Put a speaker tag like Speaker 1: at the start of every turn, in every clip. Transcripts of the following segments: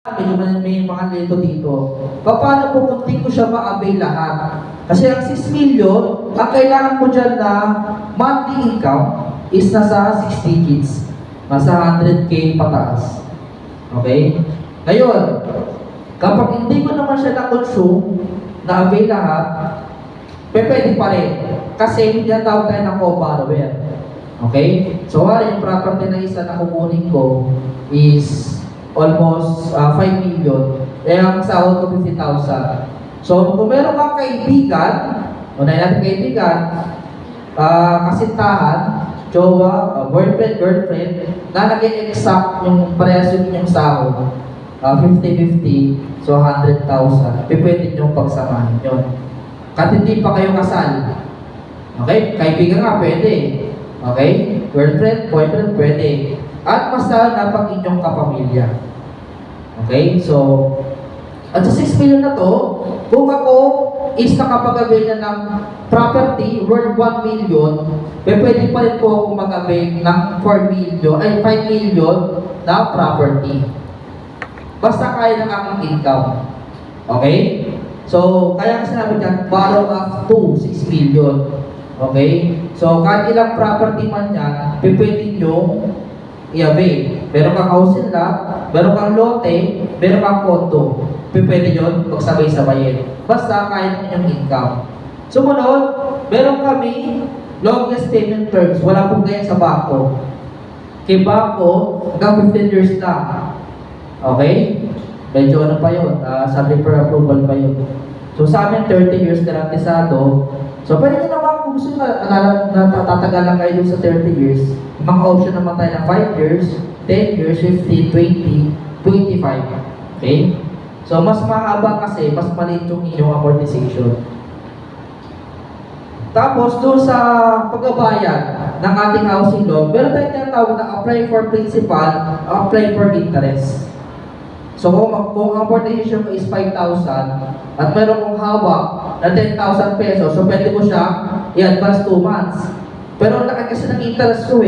Speaker 1: Medyo may mga lito dito. Paano po kung di ko siya ma-avail lahat? Kasi ang 6 million, ang kailangan ko dyan na monthly income is nasa 6 digits. Nasa 100K pataas. Okay? Ngayon, kapag hindi ko naman siya na-consume, na-avail lahat, pwede pa rin. Kasi hindi na tawag tayo ng co-borrower. Okay? So, yung property na isa na kukunin ko is almost 5 million. Ang sahod ko 50,000. So, kung meron kang kaibigan, unahin natin kaibigan, kasintahan, jowa, boyfriend, girlfriend, na nag-exact yung parehas yung inyong sahod, 50-50, so 100,000, pwede nyo pagsamahin yun. Kahit hindi pa kayo kasal. Okay? Kaibigan nga, pwede. Okay? Girlfriend, boyfriend, pwede. At basta napag inyong kapamilya. Okay? So, at sa 6 million na to, kung ako is nakapag-avail na ng property worth 1 million, pwede pa rin po ako mag-avail ng 5 million na property. Basta kaya ng aking income. Okay? So, kaya kasi sinabi dyan, borrow up to 6 million. Okay? So, kahit ilang property man yan, pwede nyo i-avail. Meron kang housing lot, meron kang lote, meron kang kondo. Pwede yun magsabay-sabayin. Basta kaya ng inyong income. Sumunod, meron kami longest payment terms. Wala pong ganyan sa bangko. Kay bangko, hanggang 15 years na. Okay? Medyo ano pa yun, subject for approval pa yun. So sa amin, 30 years garantisado. So pwede nyo naman kung gusto na tatatagal lang kayo sa 30 years. Mga option naman tayo ng 5 years, 10 years, 15, 20, 25. Okay? So mas mahaba kasi, mas maliit yung inyong amortization. Tapos doon sa pagbabayad ng ating housing loan, meron tayong tinatawag na apply for principal, apply for interest. So kung ang amortization mo is 5,000 at meron kong hawak na 10,000 pesos, so pwede ko siya i-advance 2 months. Pero ang laki kasi ng interest ko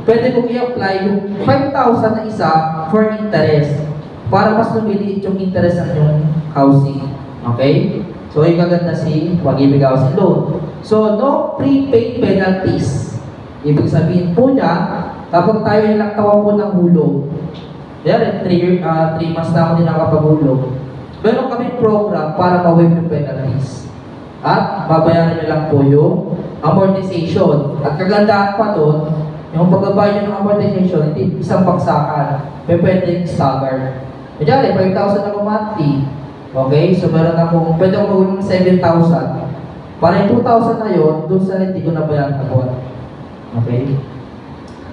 Speaker 1: pwede kong i-apply yung 5,000 na isa for interest para mas lumiliit yung interest ng yung housing. Okay? So yung kaganda si Pag-ibig Housing Loan. So no prepaid penalties. Ibig sabihin po niya, kapag tayo ilang tawa po ng hulog, kaya 3 months na ako din nakapagulog. Meron kami program para ma-waive yung penalties. At babayaran nyo lang po yung amortization. At kagandahan pa doon, yung pagbabayad ng amortization, hindi isang baksakan. Pwede stagger. Kaya 5,000 ako monthly. Okay? So meron akong, pwede akong magulong 7,000. Para yung 2,000 na yun, doon sa hindi ko nabayaran na buwan. Okay?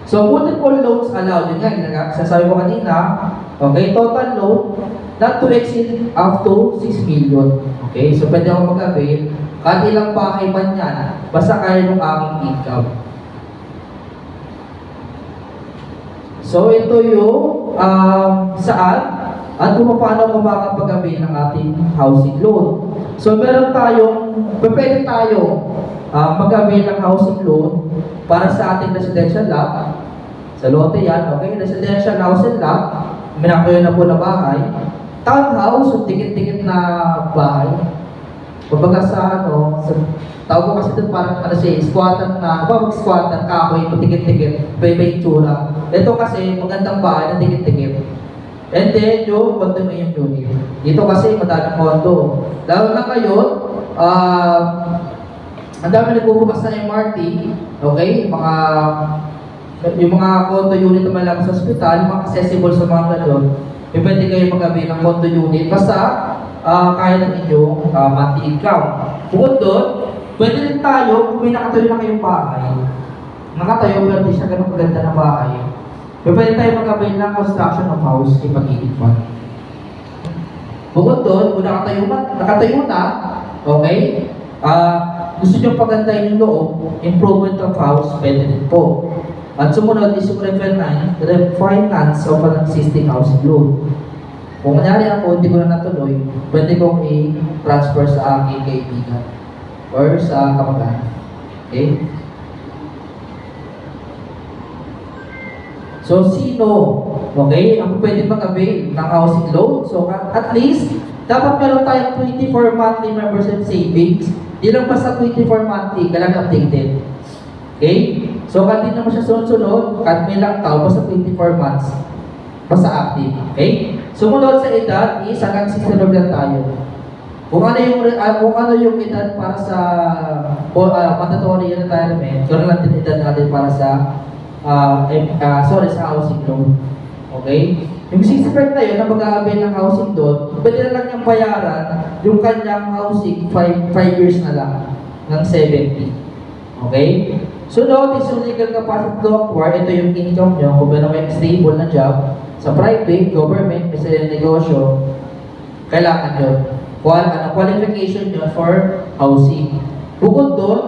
Speaker 1: So, multiple loans allowed. Yun nga, sasabi ko kanina, okay, total loan, not to exceed up to 6 million. Okay, so pwede ako mag-avail. Kahit ilang bahay man yan, basta kaya ng aking income. So, ito yung saan at kung paano mo makapag-avail ng ating housing loan. So, meron tayong, pwede tayo mag-avail ng housing loan para sa ating residential lot. Sa lote yan, okay? Residential housing lot, minakuyo na po na bahay. Townhouse, so tikit-tikit na bahay. Kumbaga sa tawag ko kasi doon parang squatter na, mag-squatter, kahoy, tikit-tikit, may tsura. Ito kasi magandang bahay na tikit-tikit. And then yung condominium unit. Dito kasi madaming condo. Lalo na ngayon, ang dami nagbubukas na MRT, okay? Yung mga condo unit na malapit sa ospital, mga accessible sa mga gano'n, pwede kayo mag-avail ng condo unit basta kaya ng inyong monthly income. Bukod doon, pwede rin tayo, kung may nakatayo na kayong bahay, nakatayo pero di siya ganun maganda na bahay, pwede tayo mag-avail ng construction of house kay Pag-ibig Fund. Bukod doon, kung nakatayo na, okay, gusto nyo pagandahin yung loob, improvement of house, pwede din po. At sumunod is yung refinance of an existing housing loan. Kung nangyari ako, hindi ko na natuloy, pwede kong i-transfer sa aking kaibigan or sa kamag-anak. Okay? So, sino, okay, ang pwede mag-avail ng housing loan? So, at least, dapat meron tayong 24 monthly membership savings. Di lang basta 24 monthly, kailangan updated. Okay? So, kahit di naman siya sunod-sunod, kahit may lang tao, basta 24 months, basta active. Okay? Sumunod sa edad is hanggang 60 lang tayo. Kung ano yung edad para sa mandatory retirement, ganoon lang din edad natin para sa sa housing loan. Okay? Yung 65 na yun, na mag-a-avail ng housing loan, pwede na lang niyang bayaran yung kanyang housing 5 years na lang, ng 70. Okay? Sunod is yung legal capacity to acquire. Ito yung income nyo. Kung meron kayong stable na job, sa private, government, may sila negosyo, kailangan yun. Qualification nyo for housing. Bukod doon,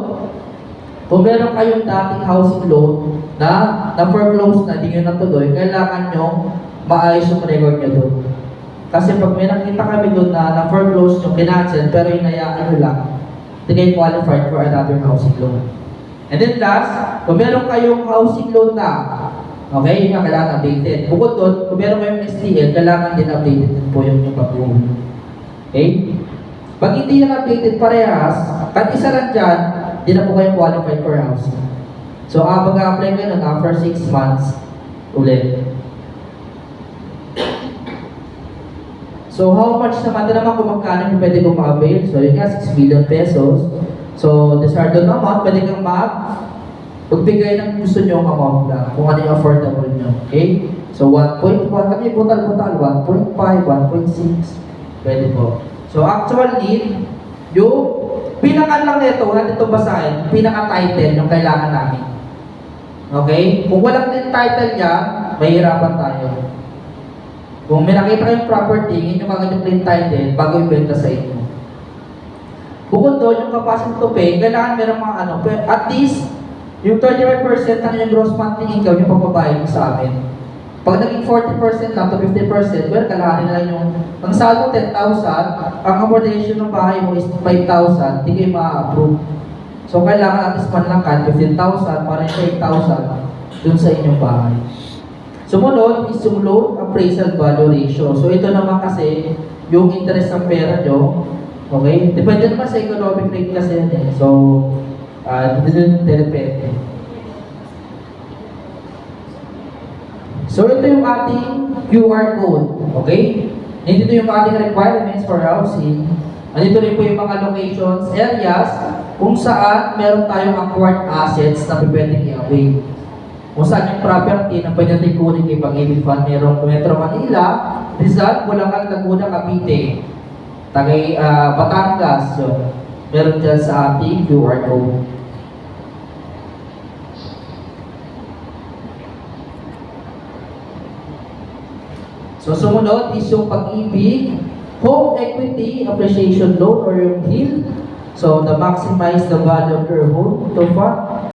Speaker 1: kung meron kayong dating housing loan na foreclose na, di nyo natuloy, kailangan nyo maayos yung record nyo doon. Kasi pag may nakita kami doon na foreclose nyo, kinancel, pero hinayaan nyo lang, hindi kayo qualified for another housing loan. And then last, kung meron kayong housing loan na, okay, yun nga kailangan updated. Bukod doon, kung meron kayong STL, kailangan din updated din po yung pag-uwi. Okay? Pag hindi na updated parehas, kahit isa lang dyan, hindi na po kayo qualified for housing. So, mag-apply kayo nun after 6 months ulit. So, how much naman kung magkano yung pwede kong ma-avail? So, yun nga, 6 million pesos. So, desired amount, pwede kang magbigay ng gusto nyo ang amount lang, kung ano yung affordable nyo. Okay? So, 1.1, kami putal-putal, 1.5, 1.6, pwede po. So, actually, yung pinaka lang nito, natin ito basahin, pinaka-title yung kailangan namin. Okay? Kung walang din title niya, mahirapan tayo. Kung may nakita kayong property, hindi nyo kagad yung clean title bago ibenta sa inyo. Bukod doon, yung capacity to pay, kailangan meron mga at least, yung 35% ng inyong gross monthly income yung pagbabayad sa amin. Pag naging 40% lang to 50%, well, kalahati na lang yung, ang saldo 10,000, ang amortization ng bahay mo is 5,000, hindi kayo ma-approve. So, kailangan at least man lang 15,000 para yung 8,000 dun sa inyong bahay. Sumunod is yung loan appraisal value ratio. So, ito naman kasi yung interest ng pera nyo. Okay? Depende naman sa economic rate kasi yan eh. So, depende. So, ito yung ating QR code. Okay? Dito yung ating requirements for housing. Dito rin po yung mga locations, areas, kung saan meron tayong acquired assets na pwedeng i-avail. Kung saan yung property na pwede natin kunin kay Pag-ibig Fund, merong Metro Manila, Rizal, Bulacan, Laguna, Cavite, Batangas, yun. Meron dyan sa ating QR code. So, sumunod is yung Pag-ibig Home Equity Appreciation Loan or yung HEAL. So, maximize the value of your home to fund